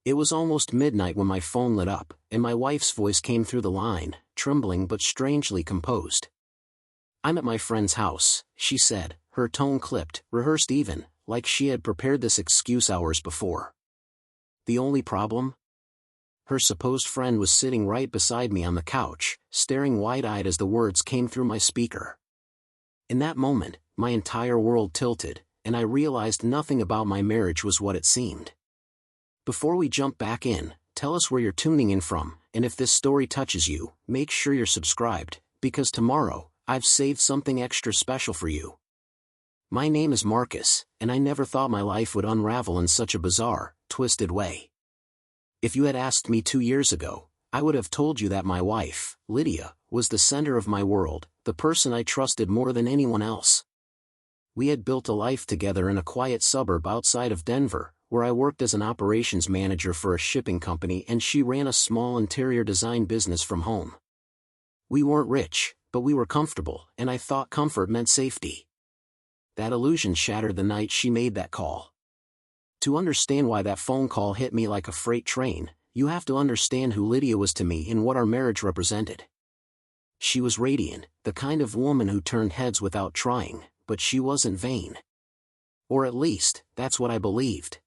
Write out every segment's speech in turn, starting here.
It was almost midnight when my phone lit up, and my wife's voice came through the line, trembling but strangely composed. "I'm at my friend's house," she said, her tone clipped, rehearsed even, like she had prepared this excuse hours before. The only problem? Her supposed friend was sitting right beside me on the couch, staring wide-eyed as the words came through my speaker. In that moment, my entire world tilted, and I realized nothing about my marriage was what it seemed. Before we jump back in, tell us where you're tuning in from, and if this story touches you, make sure you're subscribed, because tomorrow, I've saved something extra special for you. My name is Marcus, and I never thought my life would unravel in such a bizarre, twisted way. If you had asked me 2 years ago, I would have told you that my wife, Lydia, was the center of my world, the person I trusted more than anyone else. We had built a life together in a quiet suburb outside of Denver, where I worked as an operations manager for a shipping company and she ran a small interior design business from home. We weren't rich, but we were comfortable, and I thought comfort meant safety. That illusion shattered the night she made that call. To understand why that phone call hit me like a freight train, you have to understand who Lydia was to me and what our marriage represented. She was radiant, the kind of woman who turned heads without trying, but she wasn't vain. Or at least, that's what I believed.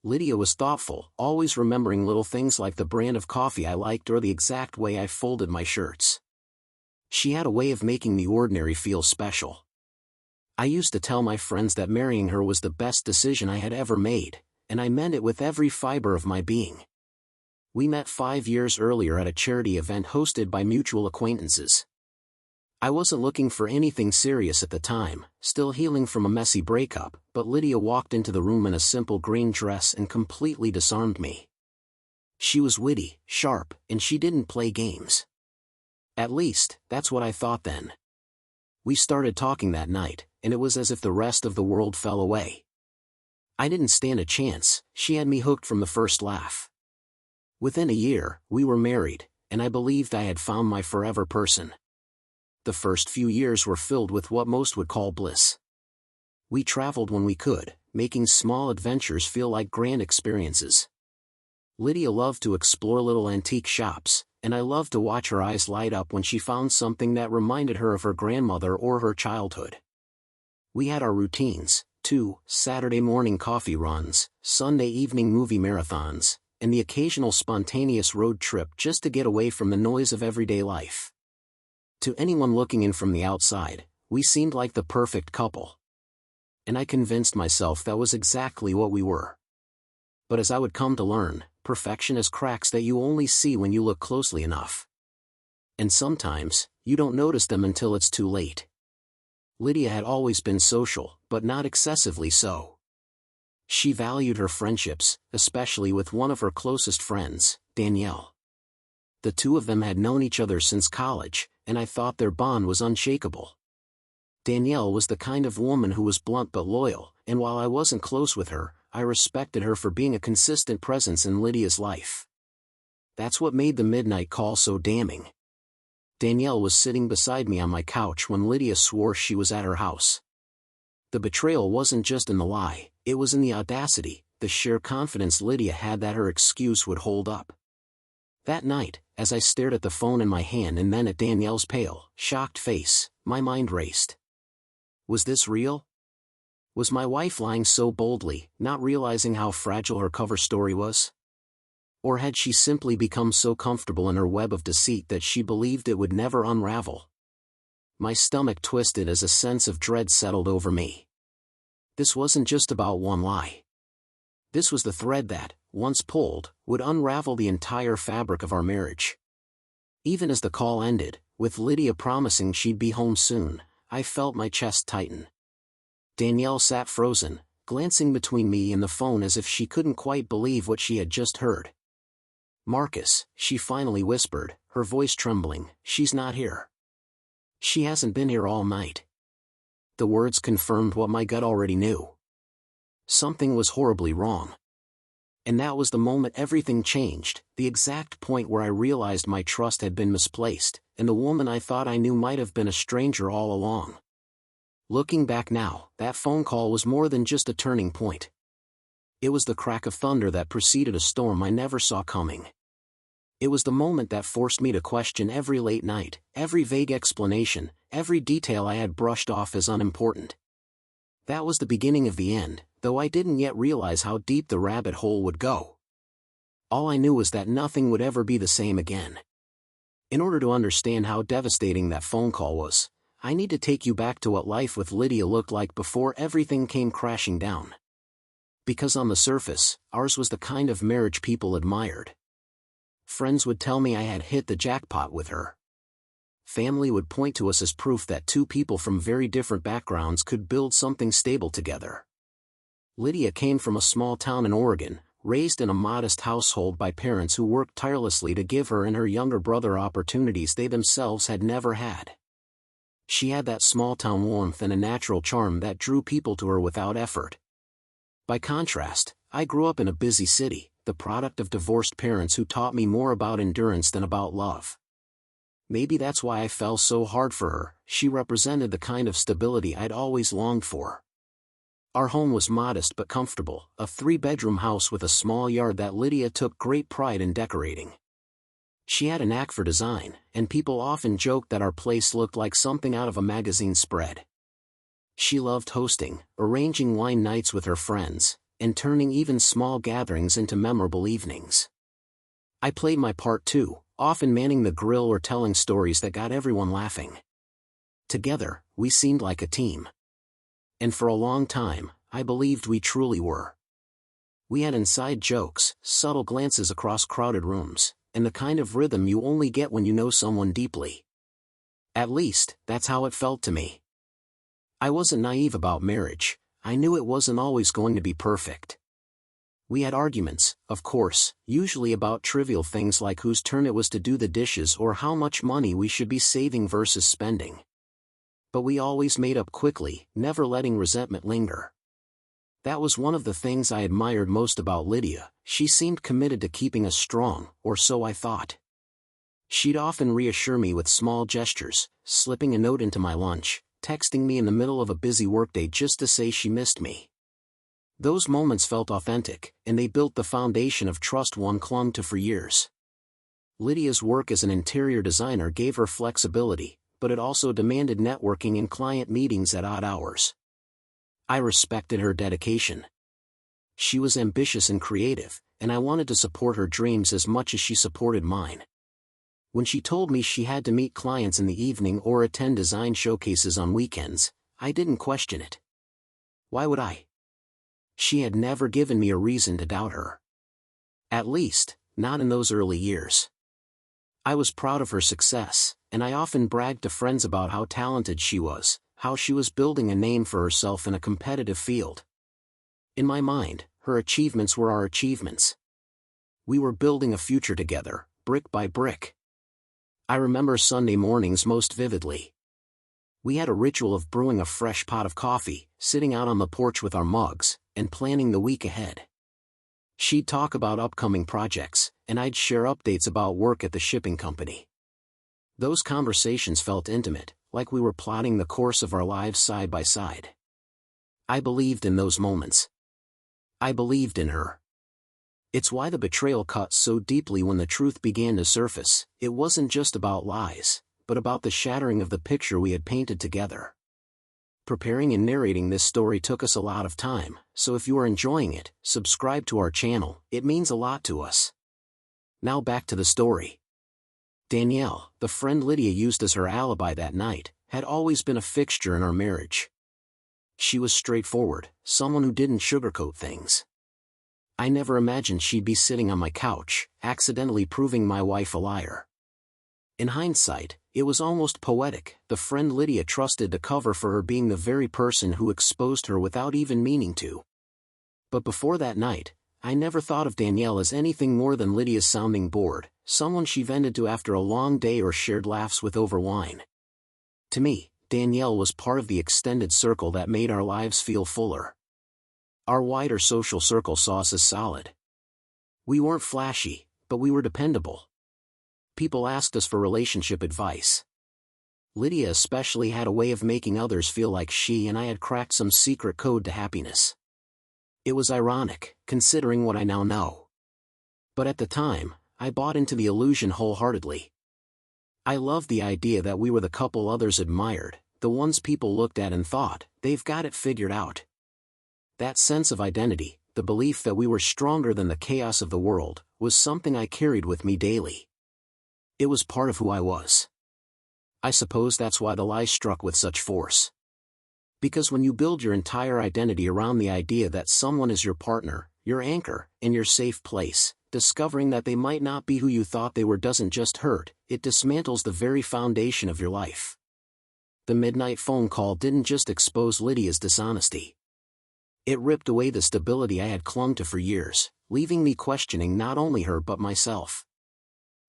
Lydia was thoughtful, always remembering little things like the brand of coffee I liked or the exact way I folded my shirts. She had a way of making the ordinary feel special. I used to tell my friends that marrying her was the best decision I had ever made, and I meant it with every fiber of my being. We met 5 years earlier at a charity event hosted by mutual acquaintances. I wasn't looking for anything serious at the time, still healing from a messy breakup, but Lydia walked into the room in a simple green dress and completely disarmed me. She was witty, sharp, and she didn't play games. At least, that's what I thought then. We started talking that night, and it was as if the rest of the world fell away. I didn't stand a chance, she had me hooked from the first laugh. Within a year, we were married, and I believed I had found my forever person. The first few years were filled with what most would call bliss. We traveled when we could, making small adventures feel like grand experiences. Lydia loved to explore little antique shops, and I loved to watch her eyes light up when she found something that reminded her of her grandmother or her childhood. We had our routines, too: Saturday morning coffee runs, Sunday evening movie marathons, and the occasional spontaneous road trip just to get away from the noise of everyday life. To anyone looking in from the outside, we seemed like the perfect couple. And I convinced myself that was exactly what we were. But as I would come to learn, perfection has cracks that you only see when you look closely enough. And sometimes, you don't notice them until it's too late. Lydia had always been social, but not excessively so. She valued her friendships, especially with one of her closest friends, Danielle. The two of them had known each other since college, and I thought their bond was unshakable. Danielle was the kind of woman who was blunt but loyal, and while I wasn't close with her, I respected her for being a consistent presence in Lydia's life. That's what made the midnight call so damning. Danielle was sitting beside me on my couch when Lydia swore she was at her house. The betrayal wasn't just in the lie, it was in the audacity, the sheer confidence Lydia had that her excuse would hold up. That night, as I stared at the phone in my hand and then at Danielle's pale, shocked face, my mind raced. Was this real? Was my wife lying so boldly, not realizing how fragile her cover story was? Or had she simply become so comfortable in her web of deceit that she believed it would never unravel? My stomach twisted as a sense of dread settled over me. This wasn't just about one lie. This was the thread that, once pulled, would unravel the entire fabric of our marriage. Even as the call ended, with Lydia promising she'd be home soon, I felt my chest tighten. Danielle sat frozen, glancing between me and the phone as if she couldn't quite believe what she had just heard. "Marcus," she finally whispered, her voice trembling, "she's not here. She hasn't been here all night." The words confirmed what my gut already knew. Something was horribly wrong. And that was the moment everything changed, the exact point where I realized my trust had been misplaced, and the woman I thought I knew might have been a stranger all along. Looking back now, that phone call was more than just a turning point. It was the crack of thunder that preceded a storm I never saw coming. It was the moment that forced me to question every late night, every vague explanation, every detail I had brushed off as unimportant. That was the beginning of the end, though I didn't yet realize how deep the rabbit hole would go. All I knew was that nothing would ever be the same again. In order to understand how devastating that phone call was, I need to take you back to what life with Lydia looked like before everything came crashing down. Because on the surface, ours was the kind of marriage people admired. Friends would tell me I had hit the jackpot with her. Family would point to us as proof that two people from very different backgrounds could build something stable together. Lydia came from a small town in Oregon, raised in a modest household by parents who worked tirelessly to give her and her younger brother opportunities they themselves had never had. She had that small-town warmth and a natural charm that drew people to her without effort. By contrast, I grew up in a busy city, the product of divorced parents who taught me more about endurance than about love. Maybe that's why I fell so hard for her. She represented the kind of stability I'd always longed for. Our home was modest but comfortable, a 3-bedroom house with a small yard that Lydia took great pride in decorating. She had a knack for design, and people often joked that our place looked like something out of a magazine spread. She loved hosting, arranging wine nights with her friends, and turning even small gatherings into memorable evenings. I played my part too, often manning the grill or telling stories that got everyone laughing. Together, we seemed like a team. And for a long time, I believed we truly were. We had inside jokes, subtle glances across crowded rooms, and the kind of rhythm you only get when you know someone deeply. At least, that's how it felt to me. I wasn't naive about marriage. I knew it wasn't always going to be perfect. We had arguments, of course, usually about trivial things like whose turn it was to do the dishes or how much money we should be saving versus spending. But we always made up quickly, never letting resentment linger. That was one of the things I admired most about Lydia. She seemed committed to keeping us strong, or so I thought. She'd often reassure me with small gestures, slipping a note into my lunch, texting me in the middle of a busy workday just to say she missed me. Those moments felt authentic, and they built the foundation of trust one clung to for years. Lydia's work as an interior designer gave her flexibility, but it also demanded networking and client meetings at odd hours. I respected her dedication. She was ambitious and creative, and I wanted to support her dreams as much as she supported mine. When she told me she had to meet clients in the evening or attend design showcases on weekends, I didn't question it. Why would I? She had never given me a reason to doubt her. At least, not in those early years. I was proud of her success, and I often bragged to friends about how talented she was, how she was building a name for herself in a competitive field. In my mind, her achievements were our achievements. We were building a future together, brick by brick. I remember Sunday mornings most vividly. We had a ritual of brewing a fresh pot of coffee, sitting out on the porch with our mugs, and planning the week ahead. She'd talk about upcoming projects, and I'd share updates about work at the shipping company. Those conversations felt intimate, like we were plotting the course of our lives side by side. I believed in those moments. I believed in her. It's why the betrayal cut so deeply when the truth began to surface. It wasn't just about lies, but about the shattering of the picture we had painted together. Preparing and narrating this story took us a lot of time, so if you are enjoying it, subscribe to our channel, it means a lot to us. Now back to the story. Danielle, the friend Lydia used as her alibi that night, had always been a fixture in our marriage. She was straightforward, someone who didn't sugarcoat things. I never imagined she'd be sitting on my couch, accidentally proving my wife a liar. In hindsight, it was almost poetic, the friend Lydia trusted to cover for her being the very person who exposed her without even meaning to. But before that night, I never thought of Danielle as anything more than Lydia's sounding board, someone she vented to after a long day or shared laughs with over wine. To me, Danielle was part of the extended circle that made our lives feel fuller. Our wider social circle saw us as solid. We weren't flashy, but we were dependable. People asked us for relationship advice. Lydia especially had a way of making others feel like she and I had cracked some secret code to happiness. It was ironic, considering what I now know. But at the time, I bought into the illusion wholeheartedly. I loved the idea that we were the couple others admired, the ones people looked at and thought, they've got it figured out. That sense of identity, the belief that we were stronger than the chaos of the world, was something I carried with me daily. It was part of who I was. I suppose that's why the lie struck with such force. Because when you build your entire identity around the idea that someone is your partner, your anchor, in your safe place, discovering that they might not be who you thought they were doesn't just hurt, it dismantles the very foundation of your life. The midnight phone call didn't just expose Lydia's dishonesty. It ripped away the stability I had clung to for years, leaving me questioning not only her but myself.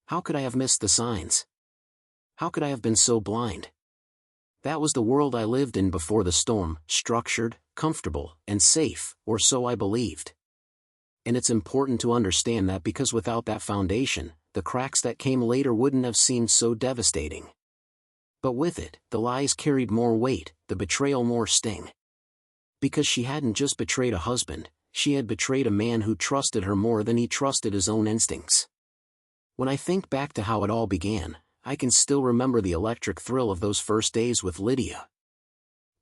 How could I have missed the signs? How could I have been so blind? That was the world I lived in before the storm, structured, comfortable, and safe, or so I believed. And it's important to understand that because without that foundation, the cracks that came later wouldn't have seemed so devastating. But with it, the lies carried more weight, the betrayal more sting. Because she hadn't just betrayed a husband, she had betrayed a man who trusted her more than he trusted his own instincts. When I think back to how it all began, I can still remember the electric thrill of those first days with Lydia.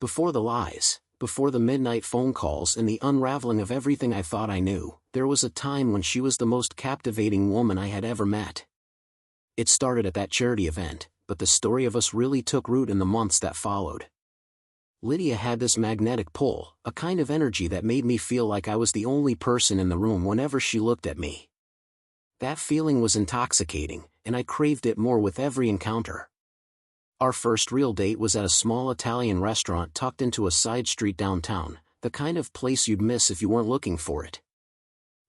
Before the lies, before the midnight phone calls and the unraveling of everything I thought I knew, there was a time when she was the most captivating woman I had ever met. It started at that charity event, but the story of us really took root in the months that followed. Lydia had this magnetic pull, a kind of energy that made me feel like I was the only person in the room whenever she looked at me. That feeling was intoxicating, and I craved it more with every encounter. Our first real date was at a small Italian restaurant tucked into a side street downtown, the kind of place you'd miss if you weren't looking for it.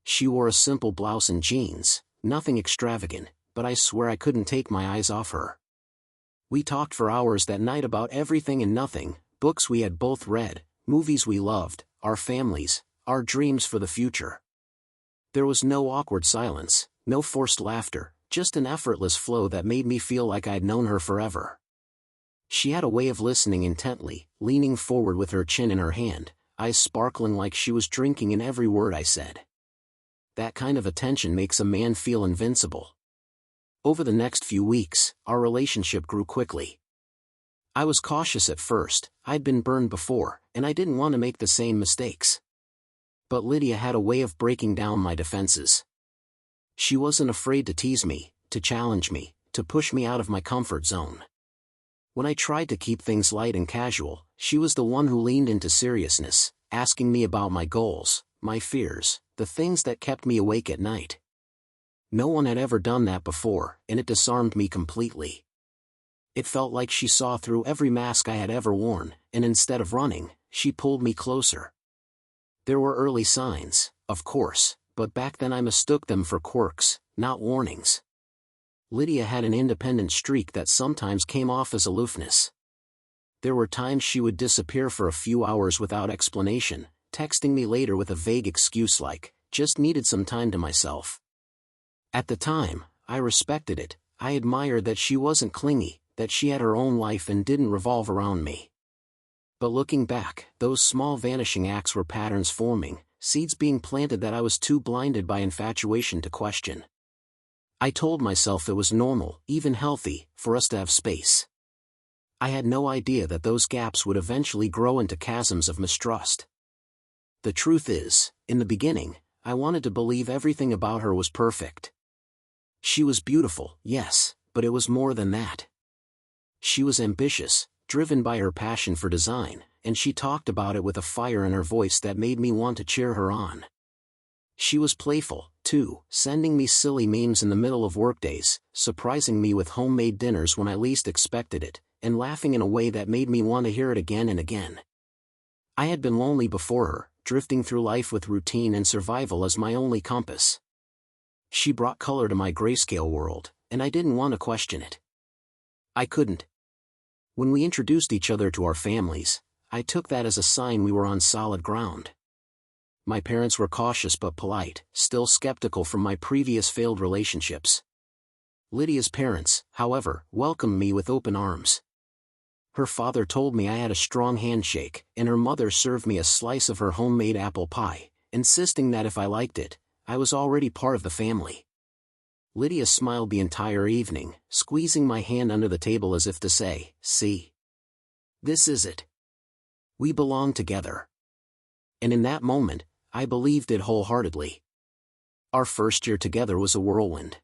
She wore a simple blouse and jeans, nothing extravagant, but I swear I couldn't take my eyes off her. We talked for hours that night about everything and nothing, books we had both read, movies we loved, our families, our dreams for the future. There was no awkward silence, no forced laughter, just an effortless flow that made me feel like I'd known her forever. She had a way of listening intently, leaning forward with her chin in her hand, eyes sparkling like she was drinking in every word I said. That kind of attention makes a man feel invincible. Over the next few weeks, our relationship grew quickly. I was cautious at first, I'd been burned before, and I didn't want to make the same mistakes. But Lydia had a way of breaking down my defenses. She wasn't afraid to tease me, to challenge me, to push me out of my comfort zone. When I tried to keep things light and casual, she was the one who leaned into seriousness, asking me about my goals, my fears, the things that kept me awake at night. No one had ever done that before, and it disarmed me completely. It felt like she saw through every mask I had ever worn, and instead of running, she pulled me closer. There were early signs, of course, but back then I mistook them for quirks, not warnings. Lydia had an independent streak that sometimes came off as aloofness. There were times she would disappear for a few hours without explanation, texting me later with a vague excuse like, "Just needed some time to myself." At the time, I respected it. I admired that she wasn't clingy, that she had her own life and didn't revolve around me. But looking back, those small vanishing acts were patterns forming, seeds being planted that I was too blinded by infatuation to question. I told myself it was normal, even healthy, for us to have space. I had no idea that those gaps would eventually grow into chasms of mistrust. The truth is, in the beginning, I wanted to believe everything about her was perfect. She was beautiful, yes, but it was more than that. She was ambitious, driven by her passion for design, and she talked about it with a fire in her voice that made me want to cheer her on. She was playful, too, sending me silly memes in the middle of workdays, surprising me with homemade dinners when I least expected it, and laughing in a way that made me want to hear it again and again. I had been lonely before her, drifting through life with routine and survival as my only compass. She brought color to my grayscale world, and I didn't want to question it. I couldn't. When we introduced each other to our families, I took that as a sign we were on solid ground. My parents were cautious but polite, still skeptical from my previous failed relationships. Lydia's parents, however, welcomed me with open arms. Her father told me I had a strong handshake, and her mother served me a slice of her homemade apple pie, insisting that if I liked it, I was already part of the family. Lydia smiled the entire evening, squeezing my hand under the table as if to say, "See? This is it. We belong together." And in that moment, I believed it wholeheartedly. Our first year together was a whirlwind.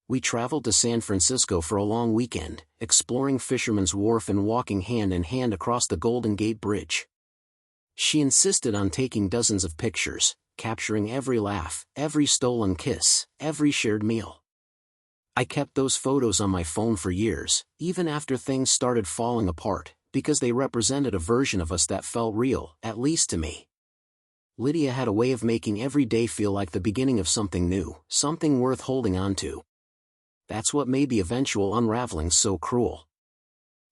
We traveled to San Francisco for a long weekend, exploring Fisherman's Wharf and walking hand in hand across the Golden Gate Bridge. She insisted on taking dozens of pictures, capturing every laugh, every stolen kiss, every shared meal. I kept those photos on my phone for years, even after things started falling apart, because they represented a version of us that felt real, at least to me. Lydia had a way of making every day feel like the beginning of something new, something worth holding on to. That's what made the eventual unraveling so cruel.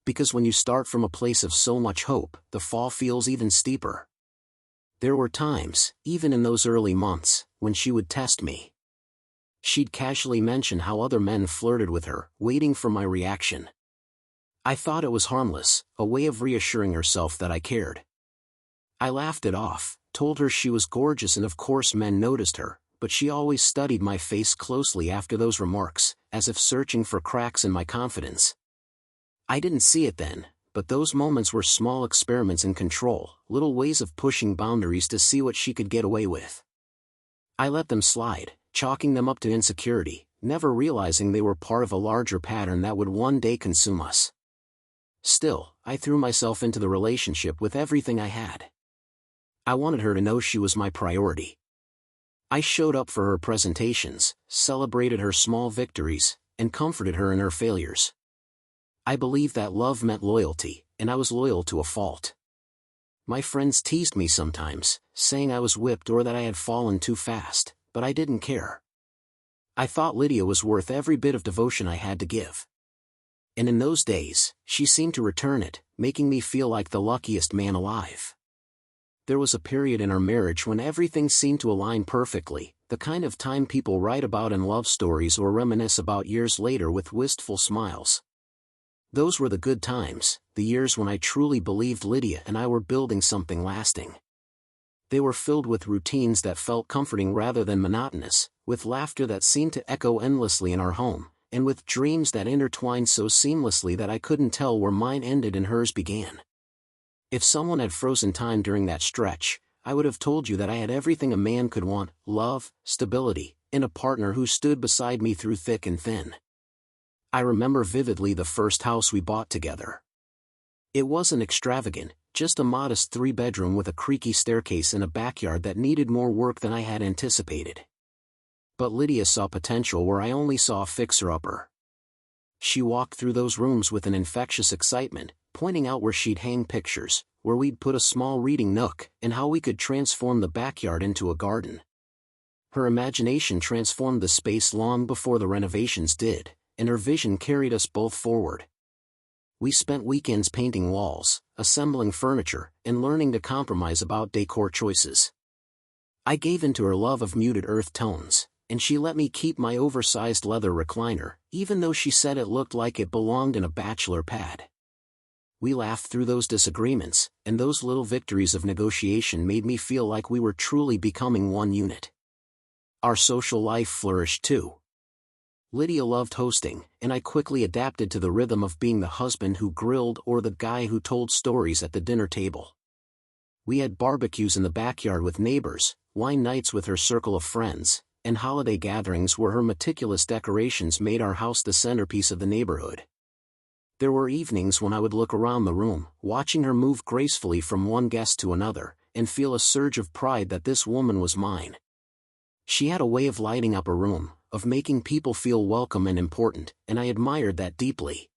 Because when you start from a place of so much hope, the fall feels even steeper. There were times, even in those early months, when she would test me. She'd casually mention how other men flirted with her, waiting for my reaction. I thought it was harmless, a way of reassuring herself that I cared. I laughed it off, told her she was gorgeous and of course men noticed her, but she always studied my face closely after those remarks, as if searching for cracks in my confidence. I didn't see it then, but those moments were small experiments in control, little ways of pushing boundaries to see what she could get away with. I let them slide, chalking them up to insecurity, never realizing they were part of a larger pattern that would one day consume us. Still, I threw myself into the relationship with everything I had. I wanted her to know she was my priority. I showed up for her presentations, celebrated her small victories, and comforted her in her failures. I believed that love meant loyalty, and I was loyal to a fault. My friends teased me sometimes, saying I was whipped or that I had fallen too fast, but I didn't care. I thought Lydia was worth every bit of devotion I had to give. And in those days, she seemed to return it, making me feel like the luckiest man alive. There was a period in our marriage when everything seemed to align perfectly, the kind of time people write about in love stories or reminisce about years later with wistful smiles. Those were the good times, the years when I truly believed Lydia and I were building something lasting. They were filled with routines that felt comforting rather than monotonous, with laughter that seemed to echo endlessly in our home, and with dreams that intertwined so seamlessly that I couldn't tell where mine ended and hers began. If someone had frozen time during that stretch, I would have told you that I had everything a man could want: love, stability, and a partner who stood beside me through thick and thin. I remember vividly the first house we bought together. It wasn't extravagant, just a modest 3-bedroom with a creaky staircase and a backyard that needed more work than I had anticipated. But Lydia saw potential where I only saw a fixer-upper. She walked through those rooms with an infectious excitement, pointing out where she'd hang pictures, where we'd put a small reading nook, and how we could transform the backyard into a garden. Her imagination transformed the space long before the renovations did, and her vision carried us both forward. We spent weekends painting walls, assembling furniture, and learning to compromise about decor choices. I gave into her love of muted earth tones, and she let me keep my oversized leather recliner, even though she said it looked like it belonged in a bachelor pad. We laughed through those disagreements, and those little victories of negotiation made me feel like we were truly becoming one unit. Our social life flourished too. Lydia loved hosting, and I quickly adapted to the rhythm of being the husband who grilled or the guy who told stories at the dinner table. We had barbecues in the backyard with neighbors, wine nights with her circle of friends, and holiday gatherings where her meticulous decorations made our house the centerpiece of the neighborhood. There were evenings when I would look around the room, watching her move gracefully from one guest to another, and feel a surge of pride that this woman was mine. She had a way of lighting up a room, of making people feel welcome and important, and I admired that deeply.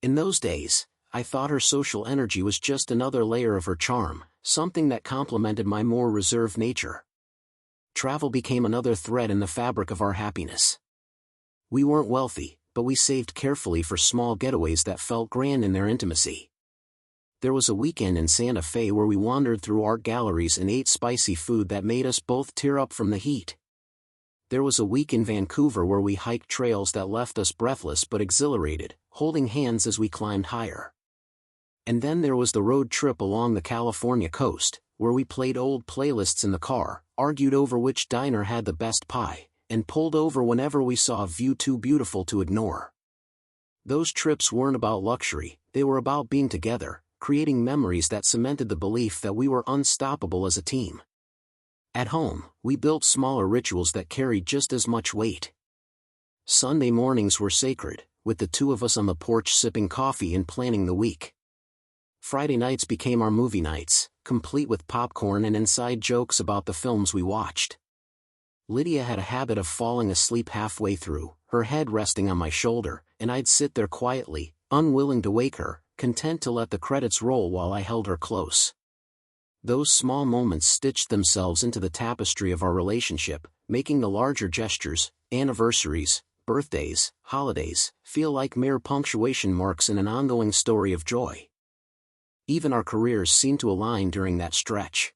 In those days, I thought her social energy was just another layer of her charm, something that complemented my more reserved nature. Travel became another thread in the fabric of our happiness. We weren't wealthy, but we saved carefully for small getaways that felt grand in their intimacy. There was a weekend in Santa Fe where we wandered through art galleries and ate spicy food that made us both tear up from the heat. There was a week in Vancouver where we hiked trails that left us breathless but exhilarated, holding hands as we climbed higher. And then there was the road trip along the California coast, where we played old playlists in the car, argued over which diner had the best pie, and pulled over whenever we saw a view too beautiful to ignore. Those trips weren't about luxury, they were about being together, creating memories that cemented the belief that we were unstoppable as a team. At home, we built smaller rituals that carried just as much weight. Sunday mornings were sacred, with the two of us on the porch sipping coffee and planning the week. Friday nights became our movie nights, complete with popcorn and inside jokes about the films we watched. Lydia had a habit of falling asleep halfway through, her head resting on my shoulder, and I'd sit there quietly, unwilling to wake her, content to let the credits roll while I held her close. Those small moments stitched themselves into the tapestry of our relationship, making the larger gestures, anniversaries, birthdays, holidays, feel like mere punctuation marks in an ongoing story of joy. Even our careers seemed to align during that stretch.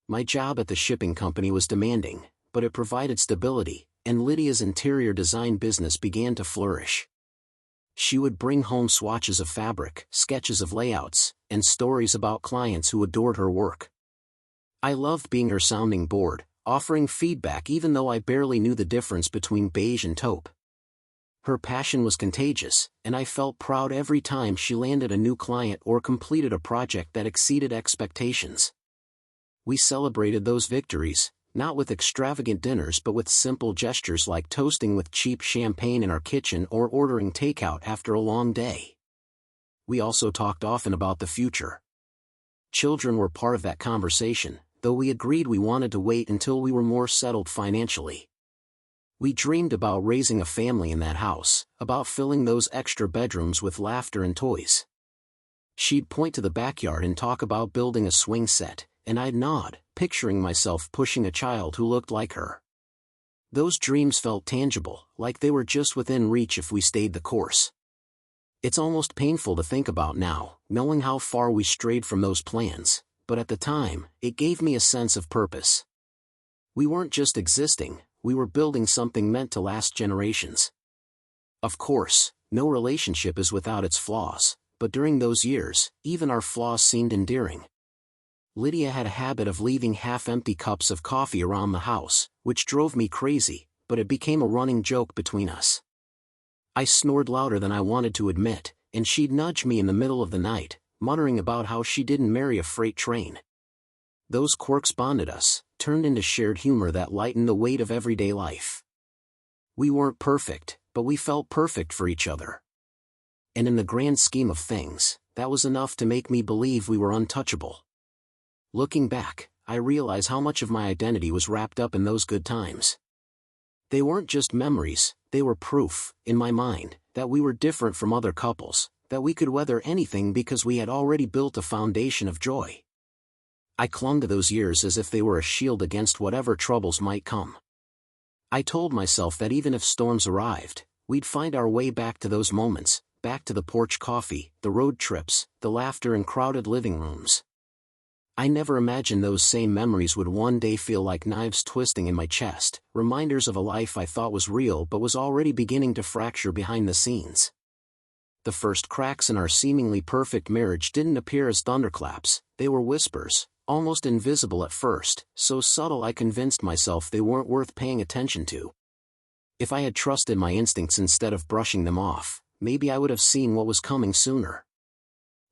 My job at the shipping company was demanding, but it provided stability, and Lydia's interior design business began to flourish. She would bring home swatches of fabric, sketches of layouts, and stories about clients who adored her work. I loved being her sounding board, offering feedback even though I barely knew the difference between beige and taupe. Her passion was contagious, and I felt proud every time she landed a new client or completed a project that exceeded expectations. We celebrated those victories, not with extravagant dinners but with simple gestures like toasting with cheap champagne in our kitchen or ordering takeout after a long day. We also talked often about the future. Children were part of that conversation, though we agreed we wanted to wait until we were more settled financially. We dreamed about raising a family in that house, about filling those extra bedrooms with laughter and toys. She'd point to the backyard and talk about building a swing set, and I'd nod, picturing myself pushing a child who looked like her. Those dreams felt tangible, like they were just within reach if we stayed the course. It's almost painful to think about now, knowing how far we strayed from those plans, but at the time, it gave me a sense of purpose. We weren't just existing, we were building something meant to last generations. Of course, no relationship is without its flaws, but during those years, even our flaws seemed endearing. Lydia had a habit of leaving half-empty cups of coffee around the house, which drove me crazy, but it became a running joke between us. I snored louder than I wanted to admit, and she'd nudge me in the middle of the night, muttering about how she didn't marry a freight train. Those quirks bonded us, turned into shared humor that lightened the weight of everyday life. We weren't perfect, but we felt perfect for each other. And in the grand scheme of things, that was enough to make me believe we were untouchable. Looking back, I realize how much of my identity was wrapped up in those good times. They weren't just memories, they were proof, in my mind, that we were different from other couples, that we could weather anything because we had already built a foundation of joy. I clung to those years as if they were a shield against whatever troubles might come. I told myself that even if storms arrived, we'd find our way back to those moments, back to the porch coffee, the road trips, the laughter in crowded living rooms. I never imagined those same memories would one day feel like knives twisting in my chest, reminders of a life I thought was real but was already beginning to fracture behind the scenes. The first cracks in our seemingly perfect marriage didn't appear as thunderclaps, they were whispers, almost invisible at first, so subtle I convinced myself they weren't worth paying attention to. If I had trusted my instincts instead of brushing them off, maybe I would have seen what was coming sooner.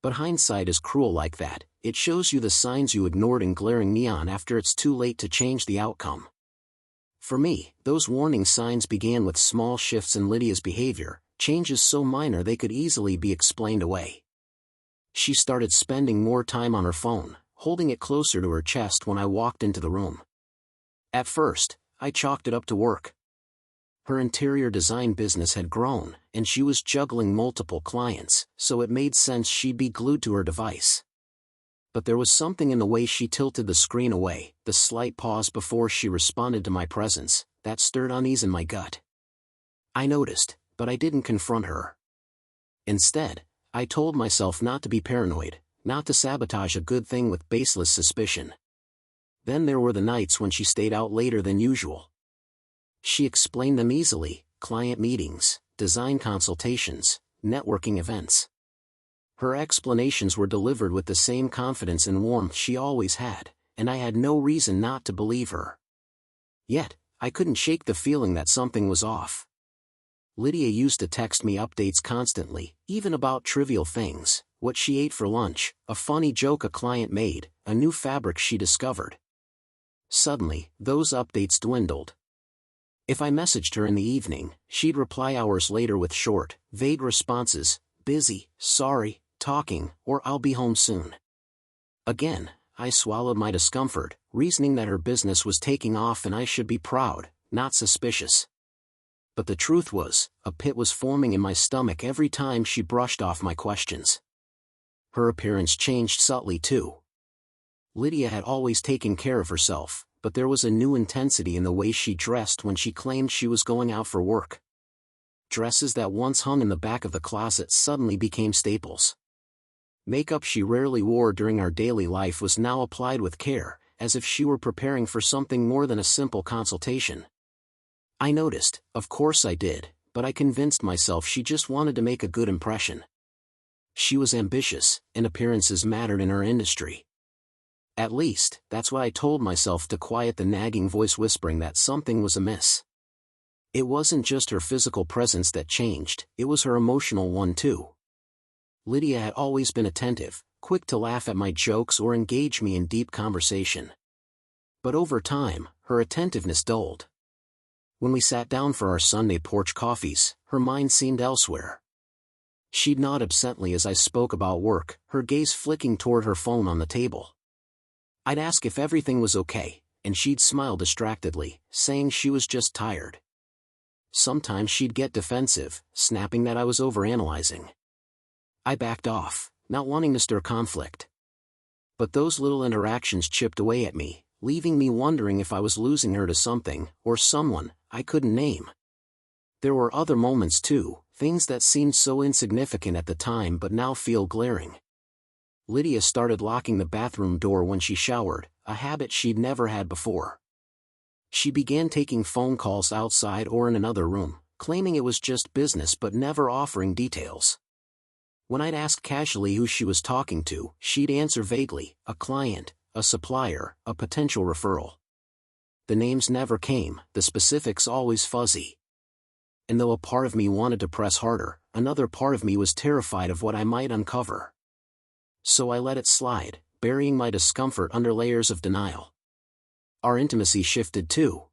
But hindsight is cruel like that, it shows you the signs you ignored in glaring neon after it's too late to change the outcome. For me, those warning signs began with small shifts in Lydia's behavior, changes so minor they could easily be explained away. She started spending more time on her phone, holding it closer to her chest when I walked into the room. At first, I chalked it up to work. Her interior design business had grown, and she was juggling multiple clients, so it made sense she'd be glued to her device. But there was something in the way she tilted the screen away, the slight pause before she responded to my presence, that stirred unease in my gut. I noticed, but I didn't confront her. Instead, I told myself not to be paranoid, not to sabotage a good thing with baseless suspicion. Then there were the nights when she stayed out later than usual. She explained them easily: client meetings, design consultations, networking events. Her explanations were delivered with the same confidence and warmth she always had, and I had no reason not to believe her. Yet, I couldn't shake the feeling that something was off. Lydia used to text me updates constantly, even about trivial things: what she ate for lunch, a funny joke a client made, a new fabric she discovered. Suddenly, those updates dwindled. If I messaged her in the evening, she'd reply hours later with short, vague responses: busy, sorry, talking, or I'll be home soon. Again, I swallowed my discomfort, reasoning that her business was taking off and I should be proud, not suspicious. But the truth was, a pit was forming in my stomach every time she brushed off my questions. Her appearance changed subtly too. Lydia had always taken care of herself, but there was a new intensity in the way she dressed when she claimed she was going out for work. Dresses that once hung in the back of the closet suddenly became staples. Makeup she rarely wore during our daily life was now applied with care, as if she were preparing for something more than a simple consultation. I noticed, of course I did, but I convinced myself she just wanted to make a good impression. She was ambitious, and appearances mattered in our industry. At least, that's what I told myself to quiet the nagging voice whispering that something was amiss. It wasn't just her physical presence that changed, it was her emotional one too. Lydia had always been attentive, quick to laugh at my jokes or engage me in deep conversation. But over time, her attentiveness dulled. When we sat down for our Sunday porch coffees, her mind seemed elsewhere. She'd nod absently as I spoke about work, her gaze flicking toward her phone on the table. I'd ask if everything was okay, and she'd smile distractedly, saying she was just tired. Sometimes she'd get defensive, snapping that I was overanalyzing. I backed off, not wanting to stir conflict. But those little interactions chipped away at me, leaving me wondering if I was losing her to something, or someone, I couldn't name. There were other moments too, things that seemed so insignificant at the time but now feel glaring. Lydia started locking the bathroom door when she showered, a habit she'd never had before. She began taking phone calls outside or in another room, claiming it was just business but never offering details. When I'd ask casually who she was talking to, she'd answer vaguely: a client, a supplier, a potential referral. The names never came, the specifics always fuzzy. And though a part of me wanted to press harder, another part of me was terrified of what I might uncover. So I let it slide, burying my discomfort under layers of denial. Our intimacy shifted too.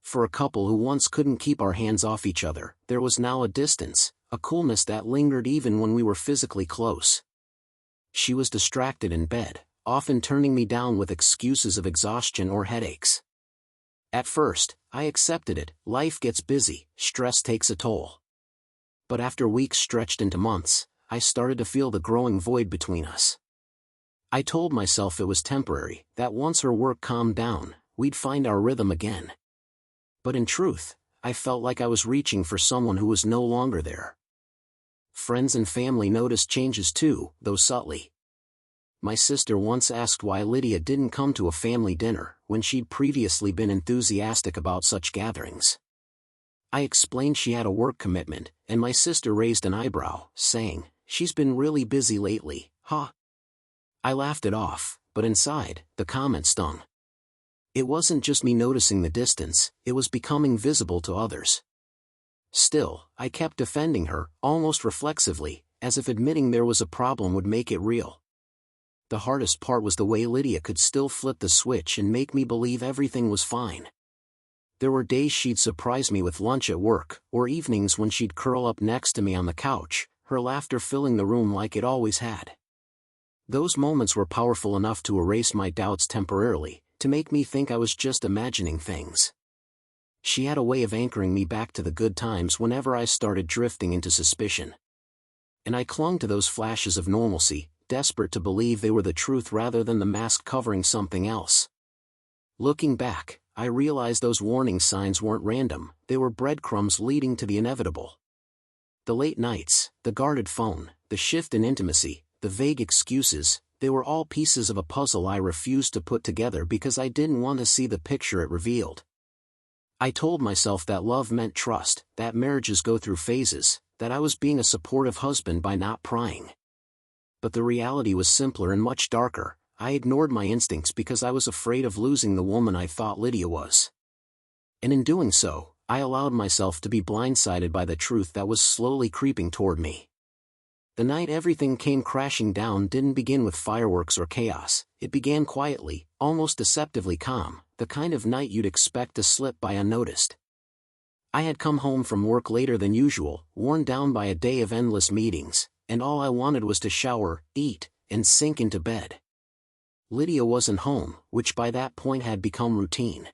For a couple who once couldn't keep our hands off each other, there was now a distance, a coolness that lingered even when we were physically close. She was distracted in bed, often turning me down with excuses of exhaustion or headaches. At first, I accepted it: life gets busy, stress takes a toll. But after weeks stretched into months, I started to feel the growing void between us. I told myself it was temporary, that once her work calmed down, we'd find our rhythm again. But in truth, I felt like I was reaching for someone who was no longer there. Friends and family noticed changes too, though subtly. My sister once asked why Lydia didn't come to a family dinner, when she'd previously been enthusiastic about such gatherings. I explained she had a work commitment, and my sister raised an eyebrow, saying, "She's been really busy lately, huh?" I laughed it off, but inside, the comment stung. It wasn't just me noticing the distance, it was becoming visible to others. Still, I kept defending her, almost reflexively, as if admitting there was a problem would make it real. The hardest part was the way Lydia could still flip the switch and make me believe everything was fine. There were days she'd surprise me with lunch at work, or evenings when she'd curl up next to me on the couch, her laughter filling the room like it always had. Those moments were powerful enough to erase my doubts temporarily, to make me think I was just imagining things. She had a way of anchoring me back to the good times whenever I started drifting into suspicion. And I clung to those flashes of normalcy, desperate to believe they were the truth rather than the mask covering something else. Looking back, I realized those warning signs weren't random, they were breadcrumbs leading to the inevitable. The late nights, the guarded phone, the shift in intimacy, the vague excuses, they were all pieces of a puzzle I refused to put together because I didn't want to see the picture it revealed. I told myself that love meant trust, that marriages go through phases, that I was being a supportive husband by not prying. But the reality was simpler and much darker. I ignored my instincts because I was afraid of losing the woman I thought Lydia was. And in doing so, I allowed myself to be blindsided by the truth that was slowly creeping toward me. The night everything came crashing down didn't begin with fireworks or chaos. It began quietly, almost deceptively calm, the kind of night you'd expect to slip by unnoticed. I had come home from work later than usual, worn down by a day of endless meetings, and all I wanted was to shower, eat, and sink into bed. Lydia wasn't home, which by that point had become routine.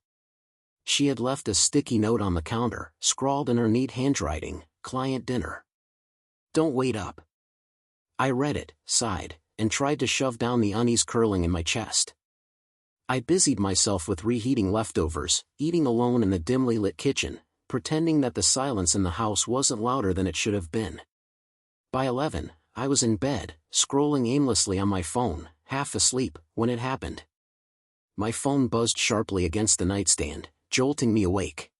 She had left a sticky note on the counter, scrawled in her neat handwriting, "Client dinner. Don't wait up." I read it, sighed, and tried to shove down the unease curling in my chest. I busied myself with reheating leftovers, eating alone in the dimly lit kitchen, pretending that the silence in the house wasn't louder than it should have been. By 11, I was in bed, scrolling aimlessly on my phone, half asleep, when it happened. My phone buzzed sharply against the nightstand, jolting me awake.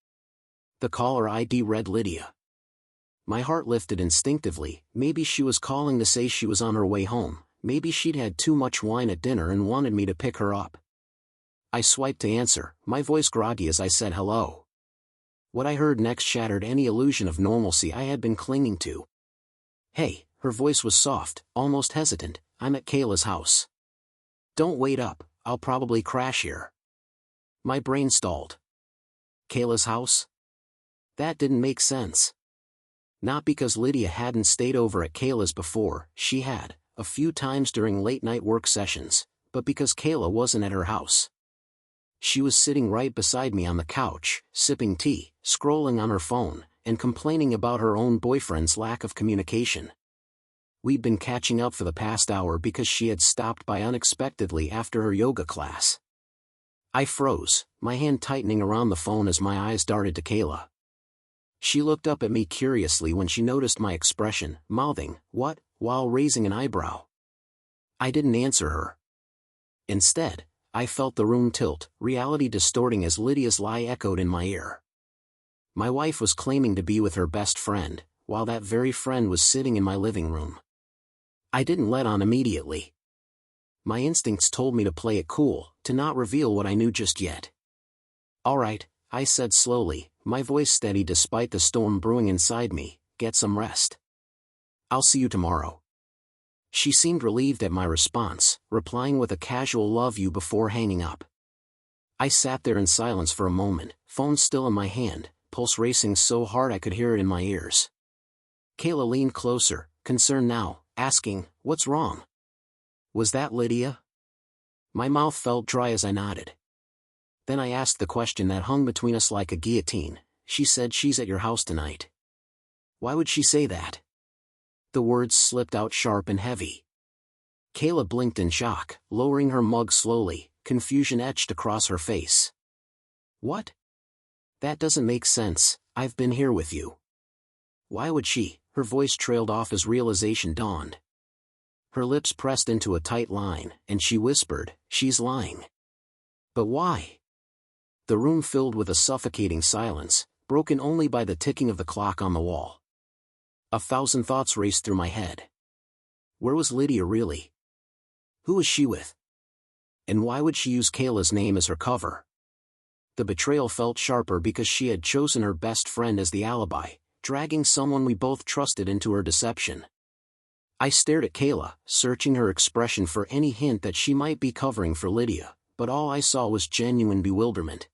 The caller ID read Lydia. My heart lifted instinctively. Maybe she was calling to say she was on her way home. Maybe she'd had too much wine at dinner and wanted me to pick her up. I swiped to answer, my voice groggy as I said hello. What I heard next shattered any illusion of normalcy I had been clinging to. "Hey," her voice was soft, almost hesitant, "I'm at Kayla's house. Don't wait up, I'll probably crash here." My brain stalled. Kayla's house? That didn't make sense. Not because Lydia hadn't stayed over at Kayla's before, she had, a few times during late-night work sessions, but because Kayla wasn't at her house. She was sitting right beside me on the couch, sipping tea, scrolling on her phone, and complaining about her own boyfriend's lack of communication. We'd been catching up for the past hour because she had stopped by unexpectedly after her yoga class. I froze, my hand tightening around the phone as my eyes darted to Kayla. She looked up at me curiously when she noticed my expression, mouthing, "What?" while raising an eyebrow. I didn't answer her. Instead, I felt the room tilt, reality distorting as Lydia's lie echoed in my ear. My wife was claiming to be with her best friend, while that very friend was sitting in my living room. I didn't let on immediately. My instincts told me to play it cool, to not reveal what I knew just yet. "All right," I said slowly, my voice steady despite the storm brewing inside me, "get some rest. I'll see you tomorrow." She seemed relieved at my response, replying with a casual "love you" before hanging up. I sat there in silence for a moment, phone still in my hand, pulse racing so hard I could hear it in my ears. Kayla leaned closer, concerned now, asking, "What's wrong?" "Was that Lydia?" My mouth felt dry as I nodded. Then I asked the question that hung between us like a guillotine. "She said she's at your house tonight. Why would she say that?" The words slipped out sharp and heavy. Kayla blinked in shock, lowering her mug slowly, confusion etched across her face. "What? That doesn't make sense. I've been here with you." "Why would she?" Her voice trailed off as realization dawned. Her lips pressed into a tight line, and she whispered, "She's lying." "But why?" The room filled with a suffocating silence, broken only by the ticking of the clock on the wall. 1,000 thoughts raced through my head. Where was Lydia really? Who was she with? And why would she use Kayla's name as her cover? The betrayal felt sharper because she had chosen her best friend as the alibi, dragging someone we both trusted into her deception. I stared at Kayla, searching her expression for any hint that she might be covering for Lydia, but all I saw was genuine bewilderment.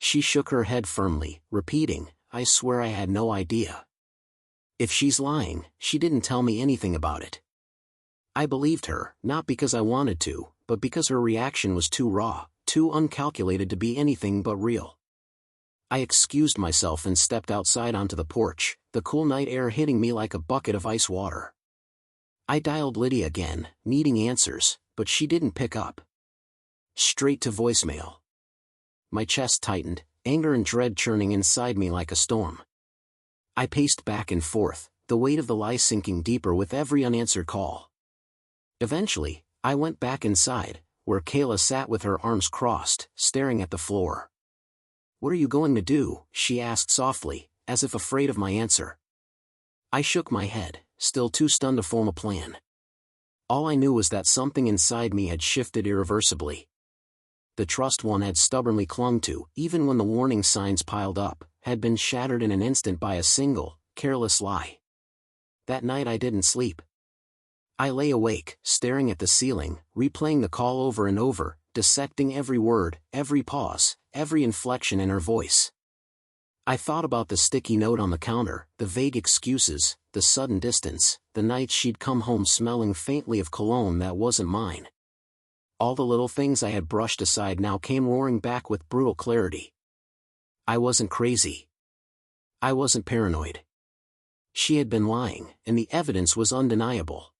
She shook her head firmly, repeating, "I swear I had no idea. If she's lying, she didn't tell me anything about it." I believed her, not because I wanted to, but because her reaction was too raw, too uncalculated to be anything but real. I excused myself and stepped outside onto the porch, the cool night air hitting me like a bucket of ice water. I dialed Lydia again, needing answers, but she didn't pick up. Straight to voicemail. My chest tightened, anger and dread churning inside me like a storm. I paced back and forth, the weight of the lie sinking deeper with every unanswered call. Eventually, I went back inside, where Kayla sat with her arms crossed, staring at the floor. "What are you going to do?" she asked softly, as if afraid of my answer. I shook my head, still too stunned to form a plan. All I knew was that something inside me had shifted irreversibly. The trust one had stubbornly clung to, even when the warning signs piled up, had been shattered in an instant by a single, careless lie. That night I didn't sleep. I lay awake, staring at the ceiling, replaying the call over and over, dissecting every word, every pause, every inflection in her voice. I thought about the sticky note on the counter, the vague excuses, the sudden distance, the nights she'd come home smelling faintly of cologne that wasn't mine. All the little things I had brushed aside now came roaring back with brutal clarity. I wasn't crazy. I wasn't paranoid. She had been lying, and the evidence was undeniable.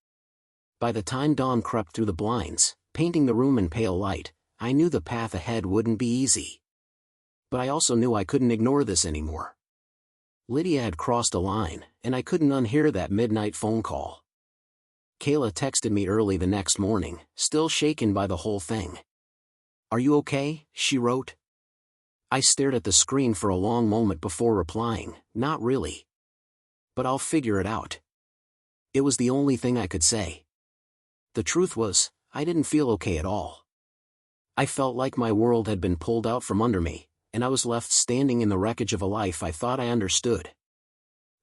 By the time dawn crept through the blinds, painting the room in pale light, I knew the path ahead wouldn't be easy. But I also knew I couldn't ignore this anymore. Lydia had crossed a line, and I couldn't unhear that midnight phone call. Kayla texted me early the next morning, still shaken by the whole thing. "Are you okay?" she wrote. I stared at the screen for a long moment before replying, "Not really. But I'll figure it out." It was the only thing I could say. The truth was, I didn't feel okay at all. I felt like my world had been pulled out from under me, and I was left standing in the wreckage of a life I thought I understood.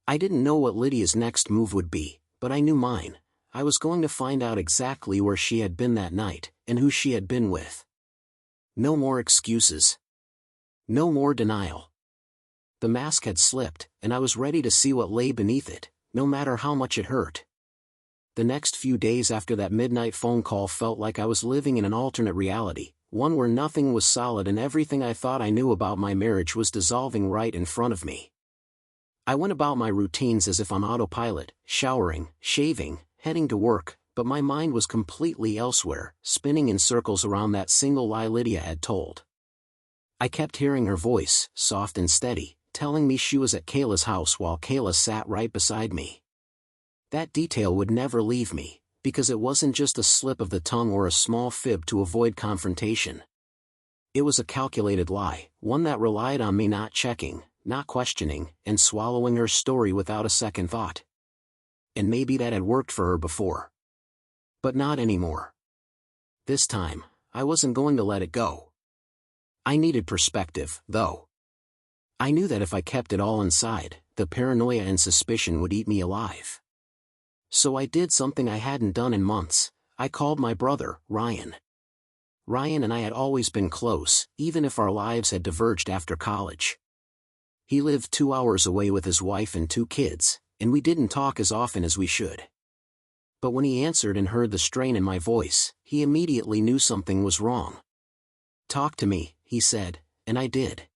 I didn't know what Lydia's next move would be, but I knew mine. I was going to find out exactly where she had been that night, and who she had been with. No more excuses. No more denial. The mask had slipped, and I was ready to see what lay beneath it, no matter how much it hurt. The next few days after that midnight phone call felt like I was living in an alternate reality, one where nothing was solid and everything I thought I knew about my marriage was dissolving right in front of me. I went about my routines as if on autopilot, showering, shaving, heading to work, but my mind was completely elsewhere, spinning in circles around that single lie Lydia had told. I kept hearing her voice, soft and steady, telling me she was at Kayla's house while Kayla sat right beside me. That detail would never leave me, because it wasn't just a slip of the tongue or a small fib to avoid confrontation. It was a calculated lie, one that relied on me not checking, not questioning, and swallowing her story without a second thought. And maybe that had worked for her before. But not anymore. This time, I wasn't going to let it go. I needed perspective, though. I knew that if I kept it all inside, the paranoia and suspicion would eat me alive. So I did something I hadn't done in months. I called my brother, Ryan. Ryan and I had always been close, even if our lives had diverged after college. He lived 2 hours away with his wife and 2 kids, and we didn't talk as often as we should. But when he answered and heard the strain in my voice, he immediately knew something was wrong. "Talk to me," he said, and I did.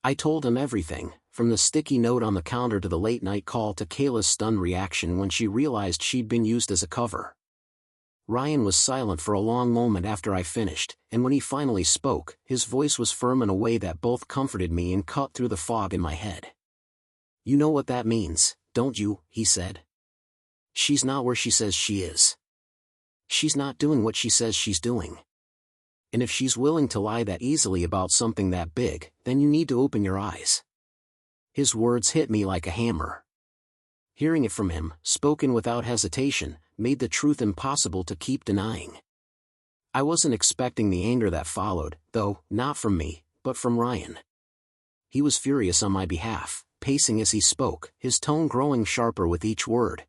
I told him everything, from the sticky note on the counter to the late-night call to Kayla's stunned reaction when she realized she'd been used as a cover. Ryan was silent for a long moment after I finished, and when he finally spoke, his voice was firm in a way that both comforted me and cut through the fog in my head. "You know what that means, don't you?" he said. "She's not where she says she is. She's not doing what she says she's doing. And if she's willing to lie that easily about something that big, then you need to open your eyes." His words hit me like a hammer. Hearing it from him, spoken without hesitation, made the truth impossible to keep denying. I wasn't expecting the anger that followed, though, not from me, but from Ryan. He was furious on my behalf, pacing as he spoke, his tone growing sharper with each word.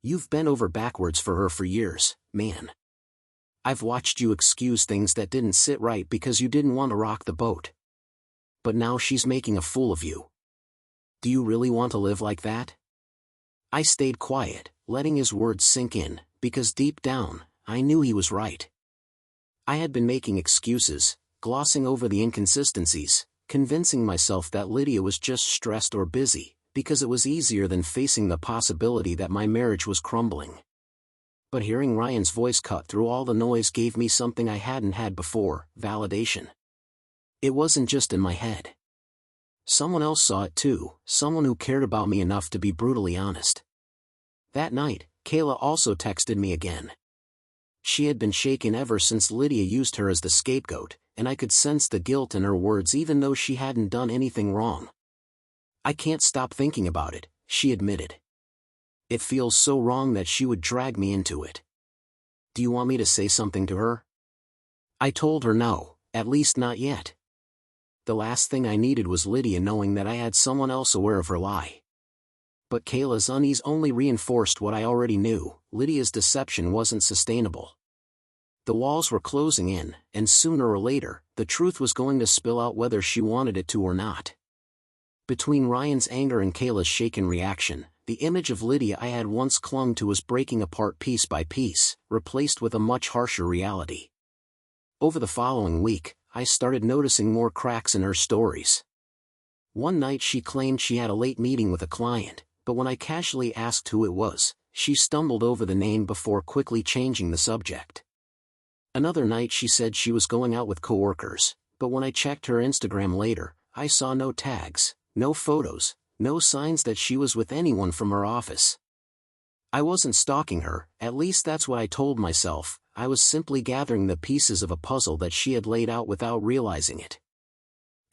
"You've bent over backwards for her for years, man. I've watched you excuse things that didn't sit right because you didn't want to rock the boat. But now she's making a fool of you. Do you really want to live like that?" I stayed quiet, letting his words sink in, because deep down, I knew he was right. I had been making excuses, glossing over the inconsistencies, convincing myself that Lydia was just stressed or busy, because it was easier than facing the possibility that my marriage was crumbling. But hearing Ryan's voice cut through all the noise gave me something I hadn't had before: validation. It wasn't just in my head. Someone else saw it too, someone who cared about me enough to be brutally honest. That night, Kayla also texted me again. She had been shaken ever since Lydia used her as the scapegoat, and I could sense the guilt in her words even though she hadn't done anything wrong. "I can't stop thinking about it," she admitted. "It feels so wrong that she would drag me into it." "Do you want me to say something to her?" I told her no, at least not yet. The last thing I needed was Lydia knowing that I had someone else aware of her lie. But Kayla's unease only reinforced what I already knew: Lydia's deception wasn't sustainable. The walls were closing in, and sooner or later, the truth was going to spill out whether she wanted it to or not. Between Ryan's anger and Kayla's shaken reaction, the image of Lydia I had once clung to was breaking apart piece by piece, replaced with a much harsher reality. Over the following week, I started noticing more cracks in her stories. One night she claimed she had a late meeting with a client, but when I casually asked who it was, she stumbled over the name before quickly changing the subject. Another night she said she was going out with coworkers, but when I checked her Instagram later, I saw no tags, no photos, no signs that she was with anyone from her office. I wasn't stalking her, at least that's what I told myself. I was simply gathering the pieces of a puzzle that she had laid out without realizing it.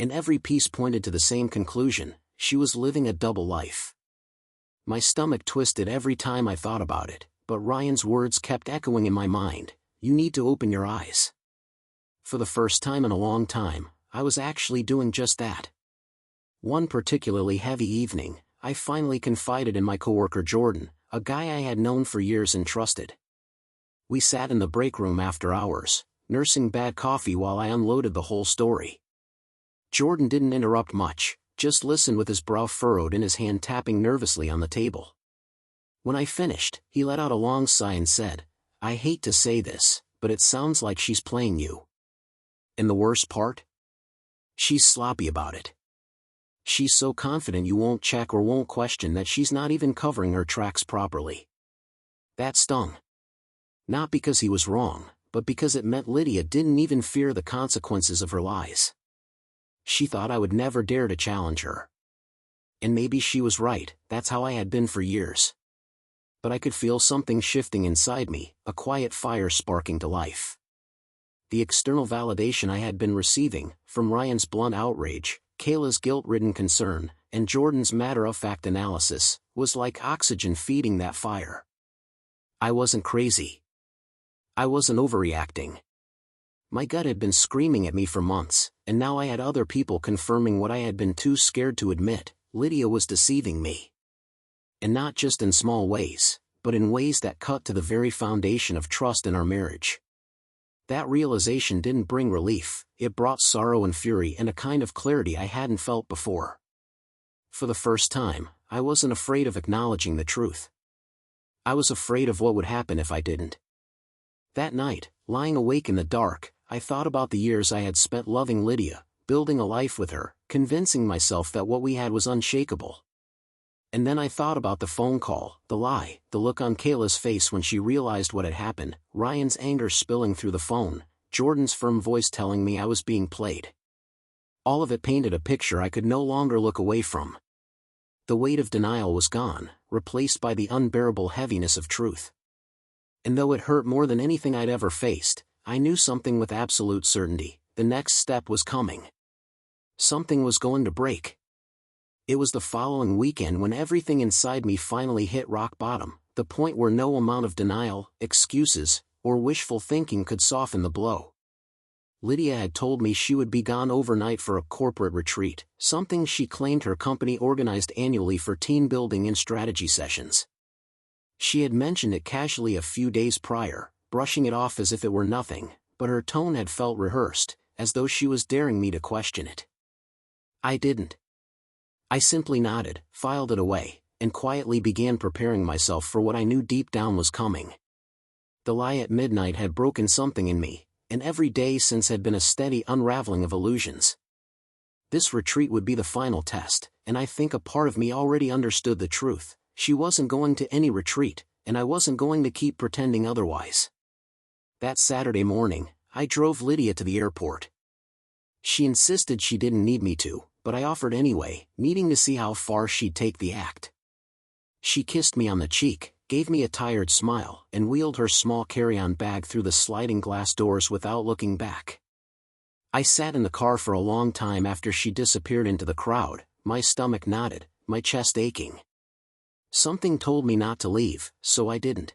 And every piece pointed to the same conclusion: she was living a double life. My stomach twisted every time I thought about it, but Ryan's words kept echoing in my mind: "You need to open your eyes." For the first time in a long time, I was actually doing just that. One particularly heavy evening, I finally confided in my coworker Jordan, a guy I had known for years and trusted. We sat in the break room after hours, nursing bad coffee while I unloaded the whole story. Jordan didn't interrupt much, just listened with his brow furrowed and his hand tapping nervously on the table. When I finished, he let out a long sigh and said, "I hate to say this, but it sounds like she's playing you. And the worst part? She's sloppy about it. She's so confident you won't check or won't question that she's not even covering her tracks properly." That stung. Not because he was wrong, but because it meant Lydia didn't even fear the consequences of her lies. She thought I would never dare to challenge her. And maybe she was right, that's how I had been for years. But I could feel something shifting inside me, a quiet fire sparking to life. The external validation I had been receiving, from Ryan's blunt outrage, Kayla's guilt-ridden concern, and Jordan's matter-of-fact analysis, was like oxygen feeding that fire. I wasn't crazy. I wasn't overreacting. My gut had been screaming at me for months, and now I had other people confirming what I had been too scared to admit: Lydia was deceiving me. And not just in small ways, but in ways that cut to the very foundation of trust in our marriage. That realization didn't bring relief, it brought sorrow and fury and a kind of clarity I hadn't felt before. For the first time, I wasn't afraid of acknowledging the truth. I was afraid of what would happen if I didn't. That night, lying awake in the dark, I thought about the years I had spent loving Lydia, building a life with her, convincing myself that what we had was unshakable. And then I thought about the phone call, the lie, the look on Kayla's face when she realized what had happened, Ryan's anger spilling through the phone, Jordan's firm voice telling me I was being played. All of it painted a picture I could no longer look away from. The weight of denial was gone, replaced by the unbearable heaviness of truth. And though it hurt more than anything I'd ever faced, I knew something with absolute certainty: the next step was coming. Something was going to break. It was the following weekend when everything inside me finally hit rock bottom, the point where no amount of denial, excuses, or wishful thinking could soften the blow. Lydia had told me she would be gone overnight for a corporate retreat, something she claimed her company organized annually for team building and strategy sessions. She had mentioned it casually a few days prior, brushing it off as if it were nothing, but her tone had felt rehearsed, as though she was daring me to question it. I didn't. I simply nodded, filed it away, and quietly began preparing myself for what I knew deep down was coming. The lie at midnight had broken something in me, and every day since had been a steady unraveling of illusions. This retreat would be the final test, and I think a part of me already understood the truth: she wasn't going to any retreat, and I wasn't going to keep pretending otherwise. That Saturday morning, I drove Lydia to the airport. She insisted she didn't need me to, but I offered anyway, needing to see how far she'd take the act. She kissed me on the cheek, gave me a tired smile, and wheeled her small carry-on bag through the sliding glass doors without looking back. I sat in the car for a long time after she disappeared into the crowd, my stomach knotted, my chest aching. Something told me not to leave, so I didn't.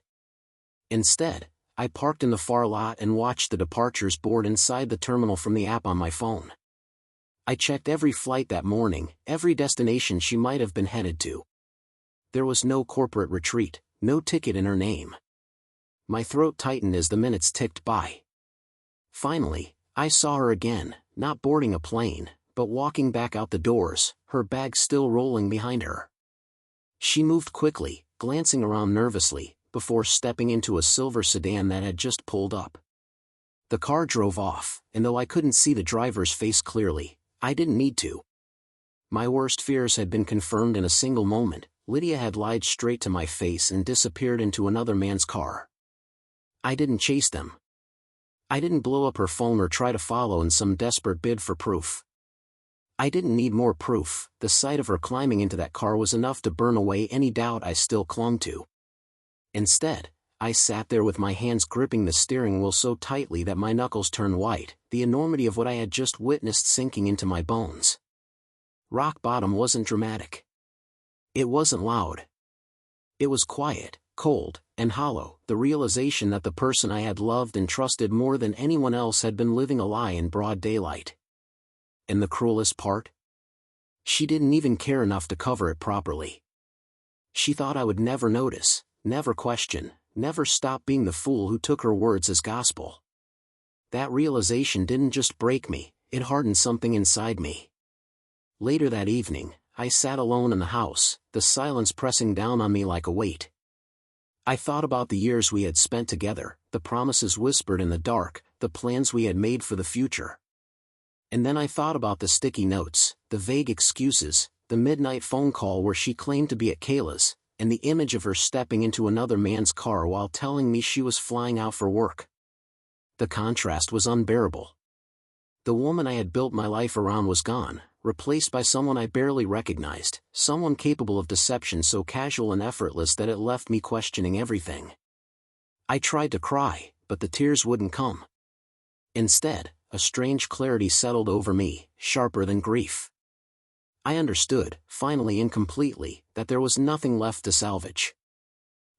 Instead, I parked in the far lot and watched the departures board inside the terminal from the app on my phone. I checked every flight that morning, every destination she might have been headed to. There was no corporate retreat, no ticket in her name. My throat tightened as the minutes ticked by. Finally, I saw her again, not boarding a plane, but walking back out the doors, her bag still rolling behind her. She moved quickly, glancing around nervously, before stepping into a silver sedan that had just pulled up. The car drove off, and though I couldn't see the driver's face clearly, I didn't need to. My worst fears had been confirmed in a single moment. Lydia had lied straight to my face and disappeared into another man's car. I didn't chase them. I didn't blow up her phone or try to follow in some desperate bid for proof. I didn't need more proof. The sight of her climbing into that car was enough to burn away any doubt I still clung to. Instead, I sat there with my hands gripping the steering wheel so tightly that my knuckles turned white, the enormity of what I had just witnessed sinking into my bones. Rock bottom wasn't dramatic. It wasn't loud. It was quiet, cold, and hollow, the realization that the person I had loved and trusted more than anyone else had been living a lie in broad daylight. And the cruelest part? She didn't even care enough to cover it properly. She thought I would never notice, never question, never stop being the fool who took her words as gospel. That realization didn't just break me, it hardened something inside me. Later that evening, I sat alone in the house, the silence pressing down on me like a weight. I thought about the years we had spent together, the promises whispered in the dark, the plans we had made for the future. And then I thought about the sticky notes, the vague excuses, the midnight phone call where she claimed to be at Kayla's, and the image of her stepping into another man's car while telling me she was flying out for work. The contrast was unbearable. The woman I had built my life around was gone, replaced by someone I barely recognized, someone capable of deception so casual and effortless that it left me questioning everything. I tried to cry, but the tears wouldn't come. Instead, a strange clarity settled over me, sharper than grief. I understood, finally and completely, that there was nothing left to salvage.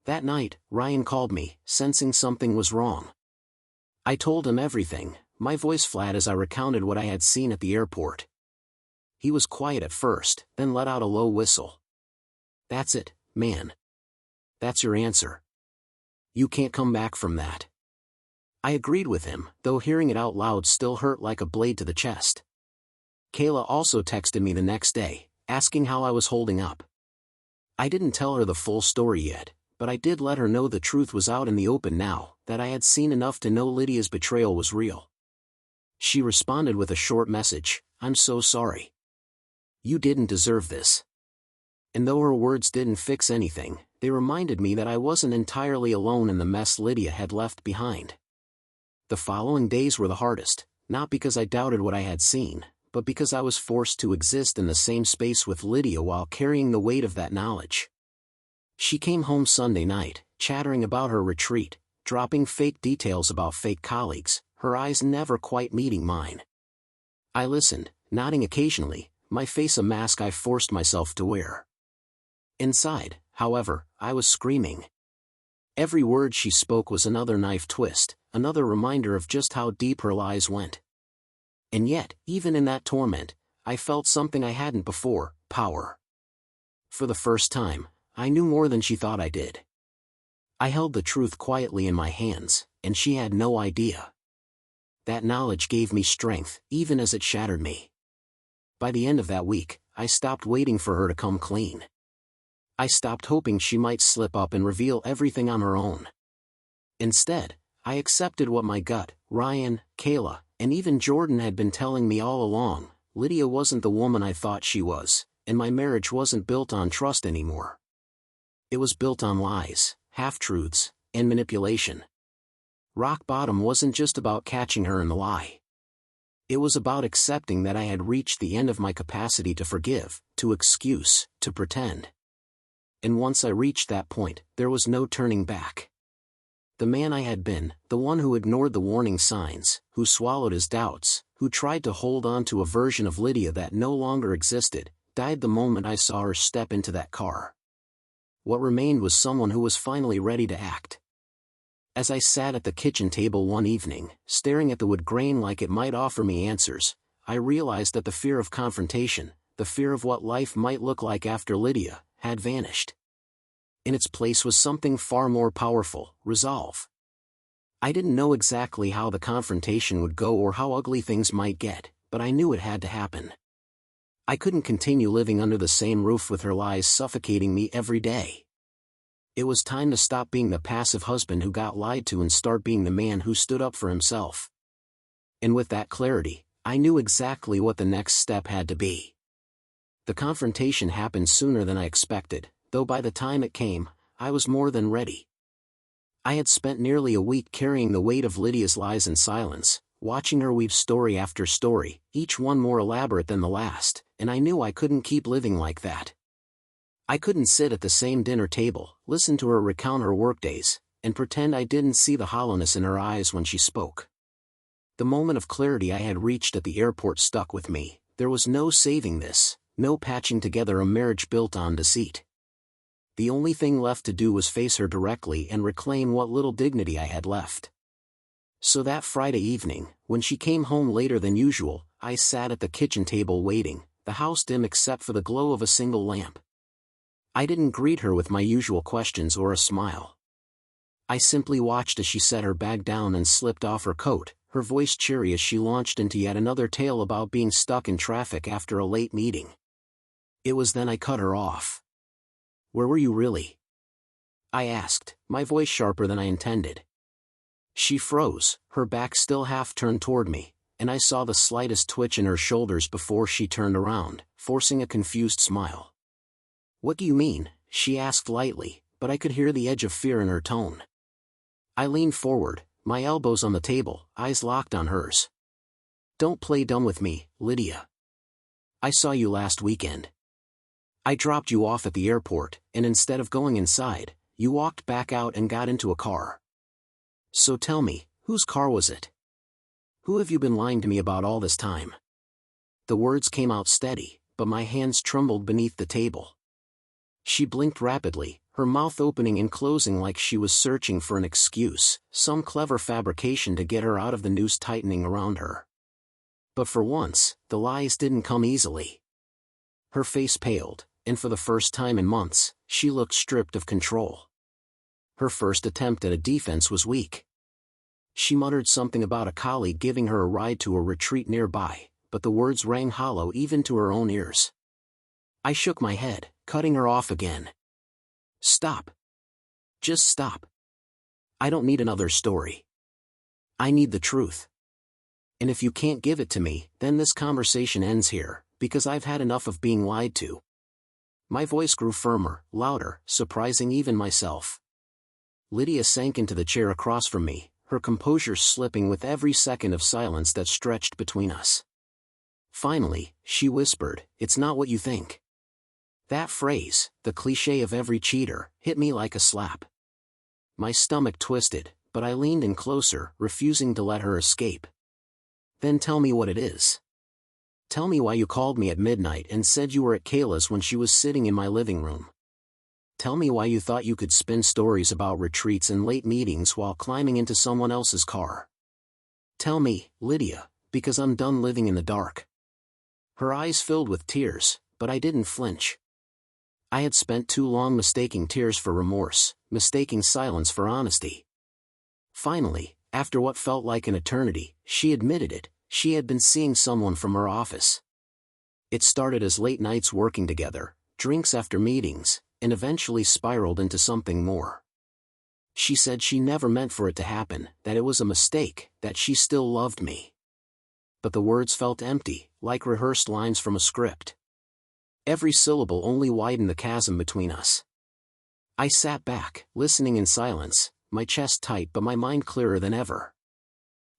That night, Ryan called me, sensing something was wrong. I told him everything, my voice flat as I recounted what I had seen at the airport. He was quiet at first, then let out a low whistle. "That's it, man. That's your answer. You can't come back from that." I agreed with him, though hearing it out loud still hurt like a blade to the chest. Kayla also texted me the next day, asking how I was holding up. I didn't tell her the full story yet, but I did let her know the truth was out in the open now, that I had seen enough to know Lydia's betrayal was real. She responded with a short message, "I'm so sorry. You didn't deserve this." And though her words didn't fix anything, they reminded me that I wasn't entirely alone in the mess Lydia had left behind. The following days were the hardest, not because I doubted what I had seen, but because I was forced to exist in the same space with Lydia while carrying the weight of that knowledge. She came home Sunday night, chattering about her retreat, dropping fake details about fake colleagues, her eyes never quite meeting mine. I listened, nodding occasionally, my face a mask I forced myself to wear. Inside, however, I was screaming. Every word she spoke was another knife twist, another reminder of just how deep her lies went. And yet, even in that torment, I felt something I hadn't before, power. For the first time, I knew more than she thought I did. I held the truth quietly in my hands, and she had no idea. That knowledge gave me strength, even as it shattered me. By the end of that week, I stopped waiting for her to come clean. I stopped hoping she might slip up and reveal everything on her own. Instead, I accepted what my gut, Ryan, Kayla, and even Jordan had been telling me all along. Lydia wasn't the woman I thought she was, and my marriage wasn't built on trust anymore. It was built on lies, half-truths, and manipulation. Rock bottom wasn't just about catching her in the lie. It was about accepting that I had reached the end of my capacity to forgive, to excuse, to pretend. And once I reached that point, there was no turning back. The man I had been, the one who ignored the warning signs, who swallowed his doubts, who tried to hold on to a version of Lydia that no longer existed, died the moment I saw her step into that car. What remained was someone who was finally ready to act. As I sat at the kitchen table one evening, staring at the wood grain like it might offer me answers, I realized that the fear of confrontation, the fear of what life might look like after Lydia, had vanished. In its place was something far more powerful: resolve. I didn't know exactly how the confrontation would go or how ugly things might get, but I knew it had to happen. I couldn't continue living under the same roof with her lies suffocating me every day. It was time to stop being the passive husband who got lied to and start being the man who stood up for himself. And with that clarity, I knew exactly what the next step had to be. The confrontation happened sooner than I expected, though by the time it came, I was more than ready. I had spent nearly a week carrying the weight of Lydia's lies in silence, watching her weave story after story, each one more elaborate than the last, and I knew I couldn't keep living like that. I couldn't sit at the same dinner table, listen to her recount her workdays, and pretend I didn't see the hollowness in her eyes when she spoke. The moment of clarity I had reached at the airport stuck with me. There was no saving this, no patching together a marriage built on deceit. The only thing left to do was face her directly and reclaim what little dignity I had left. So that Friday evening, when she came home later than usual, I sat at the kitchen table waiting, the house dim except for the glow of a single lamp. I didn't greet her with my usual questions or a smile. I simply watched as she set her bag down and slipped off her coat, her voice cheery as she launched into yet another tale about being stuck in traffic after a late meeting. It was then I cut her off. "Where were you really?" I asked, my voice sharper than I intended. She froze, her back still half turned toward me, and I saw the slightest twitch in her shoulders before she turned around, forcing a confused smile. "What do you mean?" she asked lightly, but I could hear the edge of fear in her tone. I leaned forward, my elbows on the table, eyes locked on hers. "Don't play dumb with me, Lydia. I saw you last weekend. I dropped you off at the airport, and instead of going inside, you walked back out and got into a car. So tell me, whose car was it? Who have you been lying to me about all this time?" The words came out steady, but my hands trembled beneath the table. She blinked rapidly, her mouth opening and closing like she was searching for an excuse, some clever fabrication to get her out of the noose tightening around her. But for once, the lies didn't come easily. Her face paled, and for the first time in months, she looked stripped of control. Her first attempt at a defense was weak. She muttered something about a colleague giving her a ride to a retreat nearby, but the words rang hollow even to her own ears. I shook my head, cutting her off again. "Stop. Just stop. I don't need another story. I need the truth. And if you can't give it to me, then this conversation ends here, because I've had enough of being lied to." My voice grew firmer, louder, surprising even myself. Lydia sank into the chair across from me, her composure slipping with every second of silence that stretched between us. Finally, she whispered, "It's not what you think." That phrase, the cliché of every cheater, hit me like a slap. My stomach twisted, but I leaned in closer, refusing to let her escape. "Then tell me what it is. Tell me why you called me at midnight and said you were at Kayla's when she was sitting in my living room. Tell me why you thought you could spin stories about retreats and late meetings while climbing into someone else's car. Tell me, Lydia, because I'm done living in the dark." Her eyes filled with tears, but I didn't flinch. I had spent too long mistaking tears for remorse, mistaking silence for honesty. Finally, after what felt like an eternity, she admitted it: she had been seeing someone from her office. It started as late nights working together, drinks after meetings, and eventually spiraled into something more. She said she never meant for it to happen, that it was a mistake, that she still loved me. But the words felt empty, like rehearsed lines from a script. Every syllable only widened the chasm between us. I sat back, listening in silence, my chest tight but my mind clearer than ever.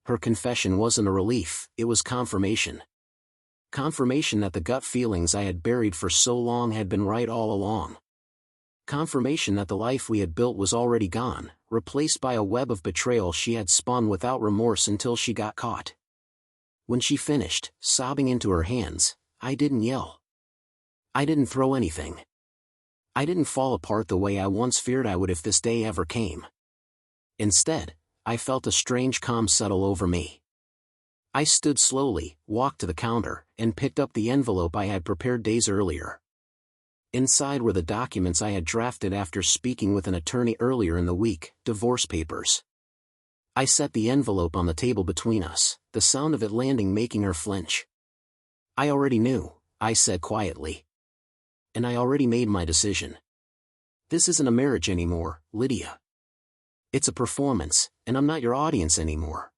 Her confession wasn't a relief, it was confirmation. Confirmation that the gut feelings I had buried for so long had been right all along. Confirmation that the life we had built was already gone, replaced by a web of betrayal she had spun without remorse until she got caught. When she finished, sobbing into her hands, I didn't yell. I didn't throw anything. I didn't fall apart the way I once feared I would if this day ever came. Instead, I felt a strange calm settle over me. I stood slowly, walked to the counter, and picked up the envelope I had prepared days earlier. Inside were the documents I had drafted after speaking with an attorney earlier in the week, divorce papers. I set the envelope on the table between us, the sound of it landing making her flinch. "I already knew," I said quietly. "And I already made my decision. This isn't a marriage anymore, Lydia. It's a performance, and I'm not your audience anymore."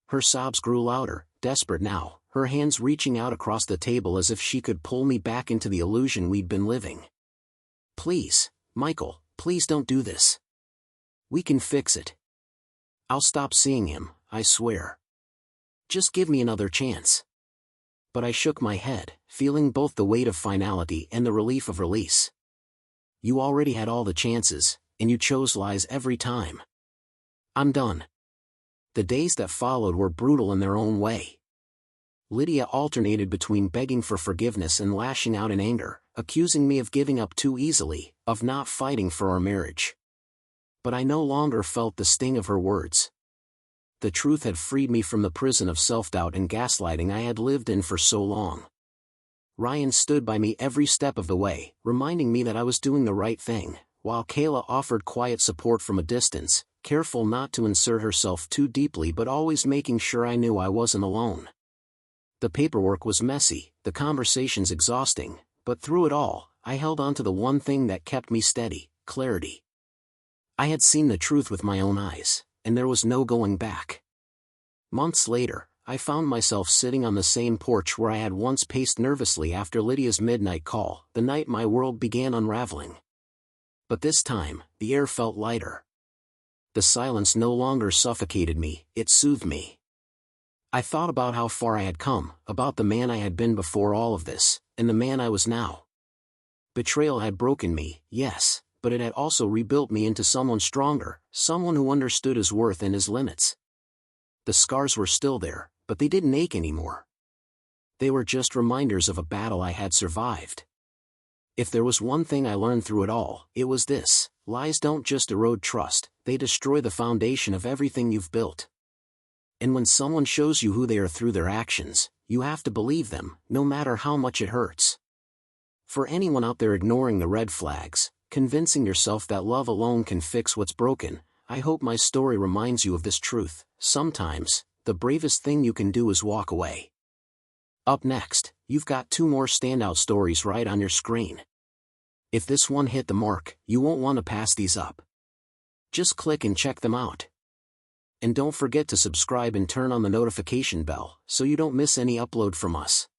Her sobs grew louder, desperate now, her hands reaching out across the table as if she could pull me back into the illusion we'd been living. "Please, Michael, please don't do this. We can fix it. I'll stop seeing him, I swear. Just give me another chance." But I shook my head, feeling both the weight of finality and the relief of release. "You already had all the chances, and you chose lies every time. I'm done." The days that followed were brutal in their own way. Lydia alternated between begging for forgiveness and lashing out in anger, accusing me of giving up too easily, of not fighting for our marriage. But I no longer felt the sting of her words. The truth had freed me from the prison of self-doubt and gaslighting I had lived in for so long. Ryan stood by me every step of the way, reminding me that I was doing the right thing, while Kayla offered quiet support from a distance, careful not to insert herself too deeply but always making sure I knew I wasn't alone. The paperwork was messy, the conversations exhausting, but through it all, I held on to the one thing that kept me steady: clarity. I had seen the truth with my own eyes, and there was no going back. Months later, I found myself sitting on the same porch where I had once paced nervously after Lydia's midnight call, the night my world began unraveling. But this time, the air felt lighter. The silence no longer suffocated me, it soothed me. I thought about how far I had come, about the man I had been before all of this, and the man I was now. Betrayal had broken me, yes, but it had also rebuilt me into someone stronger, someone who understood his worth and his limits. The scars were still there, but they didn't ache anymore. They were just reminders of a battle I had survived. If there was one thing I learned through it all, it was this: lies don't just erode trust, they destroy the foundation of everything you've built. And when someone shows you who they are through their actions, you have to believe them, no matter how much it hurts. For anyone out there ignoring the red flags, convincing yourself that love alone can fix what's broken, I hope my story reminds you of this truth: sometimes, the bravest thing you can do is walk away. Up next, you've got 2 more standout stories right on your screen. If this one hit the mark, you won't want to pass these up. Just click and check them out. And don't forget to subscribe and turn on the notification bell so you don't miss any upload from us.